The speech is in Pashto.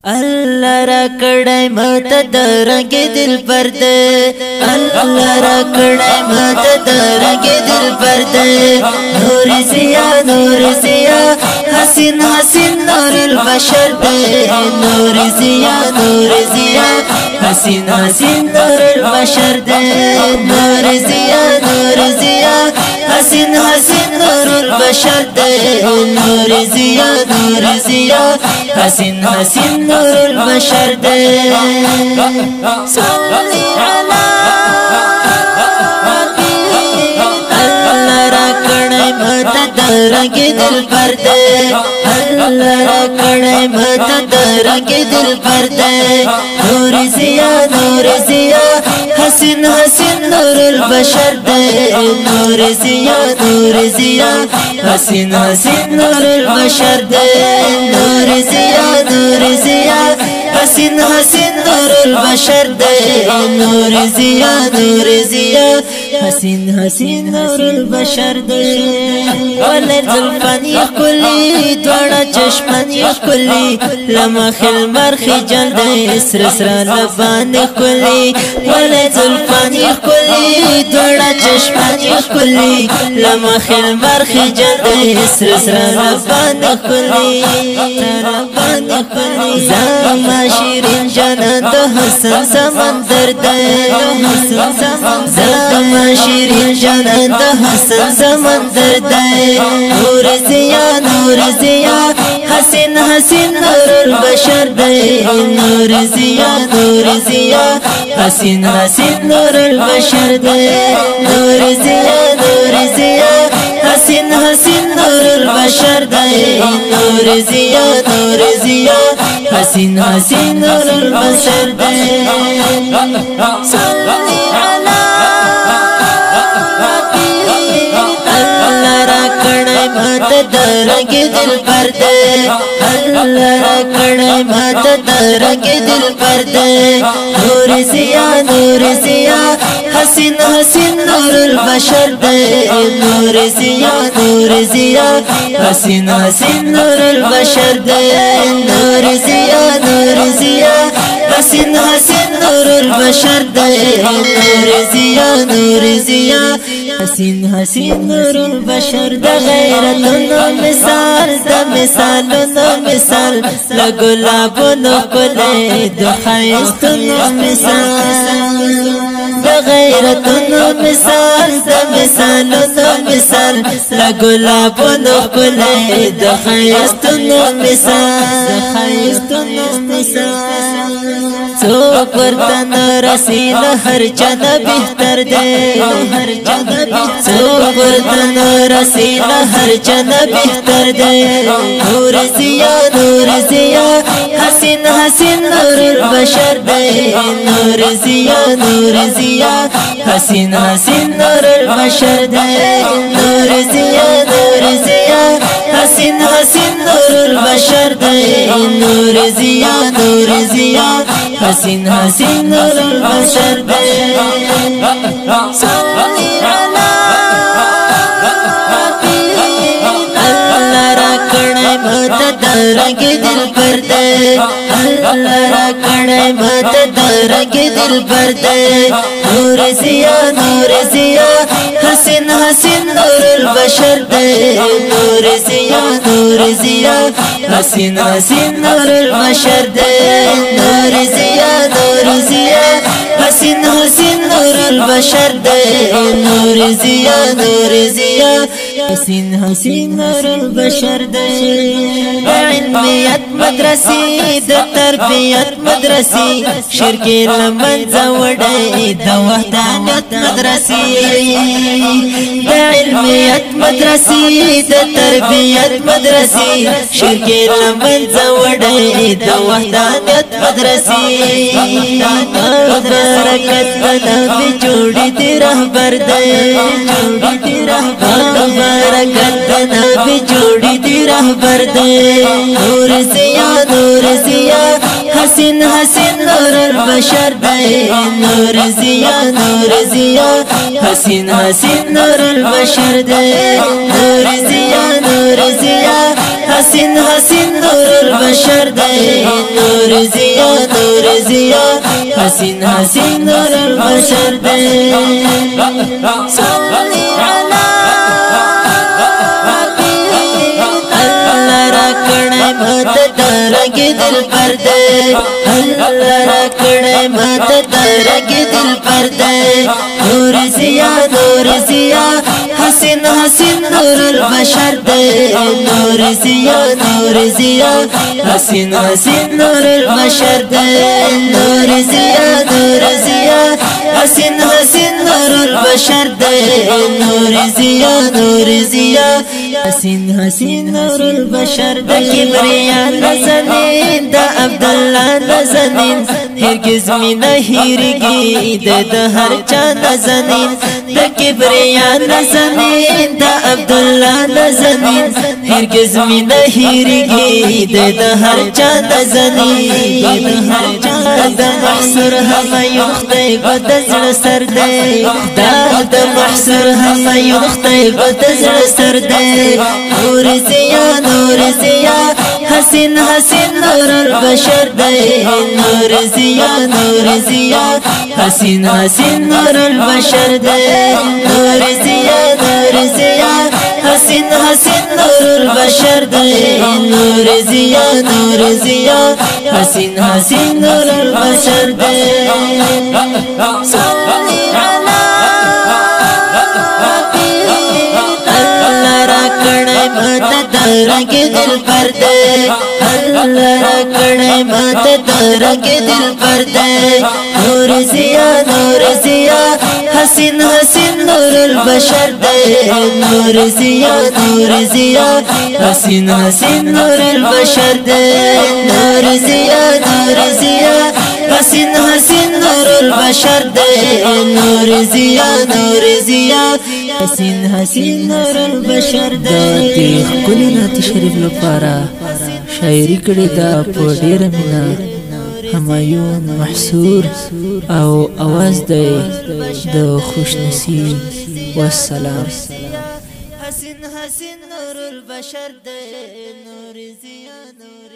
الله را کړای ماته د رنگ دل پرد الله را کړای ماته د رنگ دل پرد نور زیا حسین حسین نور البشر دے نور زیا حسین حسین نور البشر دے نور زیا حسین حسین نور البشر دے نور زیا حسین حسین نور البشر دے صلی علی اللہ را کڑای ماتا درنگ دل پر دے اللہ را کڑای ماتا درنگ دل پر دے نور زیا حسین حسین نور البشر دے نور زیا حسین حسین نور البشر دے نور زیا حسین حسین نور البشر دے نور زیا حسین حسین نور البشر دے ولر زلفانی کلی دوڑا چشمانی کلی لمخ المرخ جلد اسر لبان کلی ولر زلفانی کلی دوڑا چشمانی کلی لمخ المرخ جلد اسر لبان کلی زما شیرین جنان دو حسن سمندر دے زما شیرین جنان دو حسن سمندر دے نور زیا حسین حسین نور البشر دے نور زیا حسین حسین نور البشر دے نور زیا حسین حسین نور البشر دے نور زیا حسین حسین نور البشر دے صلی علی اللہ را کڑای ماتا درنگ دل پر دے اللہ را کڑای ماتا درنگ دل پر دے نور زیا حسین حسین نور البشر دے نور زیا حسین حسین نور البشر دے نور زیا حسین حسین نور البشر دے نور زیا حسین حسین نور البشر دا غیرتونو مثال دا مثالونو مثال لگلابونو کلی دو خیستونو مثال دا غیرتونو مثال دا مثالونو مثال لگلابونو کلی دو خیستونو مثال سوک ورطن رسیل هر چند بہتر دے سوک ورطن رسیل هر چند بہتر دے نور زیا حسین حسین نور البشر دے نور زیا حسین حسین نور البشر دے نور زیا حسین حسین نور البشر دے نور زیا حسین حسین نور البشر دے صلی علی اللہ را کڑای ماتا درنگ دل پر دے اللہ را کڑای ماتا درنگ دل پر دے نور زیا حسین حسین نور البشر دے نور زیا حسین حسین نور البشر دے نور زیا حسین حسین نور البشر دے نور زیا حسین حسین نور البشر دے علمیت مدرسی د تربیت مدرسی شرکی لمن زوڑی د وحدانیت مدرسی د علمیت مدرسی د تربیت مدرسی شرکی لمن زوڑی د وحدانیت مدرسی برکت نبی جوڑی دی رہبر دے برکت نبی جوڑی دی رہبر دے نور زیا حسین حسین نور البشر دے نور ضیا نور ضیا حسین حسین نور البشر دے نور ضیا نور ضیا حسین حسین نور البشر دے نور ضیا نور ضیا حسین حسین نور البشر دے صلی علی مات درگ دل پر دے اللہ رکھڑے مات درگ دل پر دے نور ضیا حسین حسین نور البشر دے نور ضیا حسین حسین نور البشر دے نور ضیا حسین حسین نور البشر دے نور ضیا حسین حسین نور البشر دے کبریا نزنین دا عبداللہ نزنین ہرگز می نہیرگی دا ہر چا نزنین دا کبریا نزنین دا عبداللہ نزنین ہرگز می نہیرگی دا ہر چا نزنین دا محصور ہم یختے بدزر سر دے دا محصور ہم یختے بدزر سر دے نور ضیا حسین حسین نور البشر دے نور ضیا حسین حسین نور البشر دے نور ضیا حسین حسین نور البشر دے نور ضیا حسین حسین نور البشر دے صلی علی اللہ رکھڑے مات درگ دل پر دے اللہ رکھڑے مات درگ دل پر دے نور ضیا حسین حسین نور البشر دے نور ضیا حسین حسین نور البشر دے نور ضیا حسین حسین نور البشر دے نور ضیا حسین حسین نور البشر دے تیخ کلی ناتی شریف لپارا شاعری کړي دا په ډیره مینا همایون محصور او आवाज دی د خوش نصیب والسلام حسین حسین نور البشر دے نور ضیا نور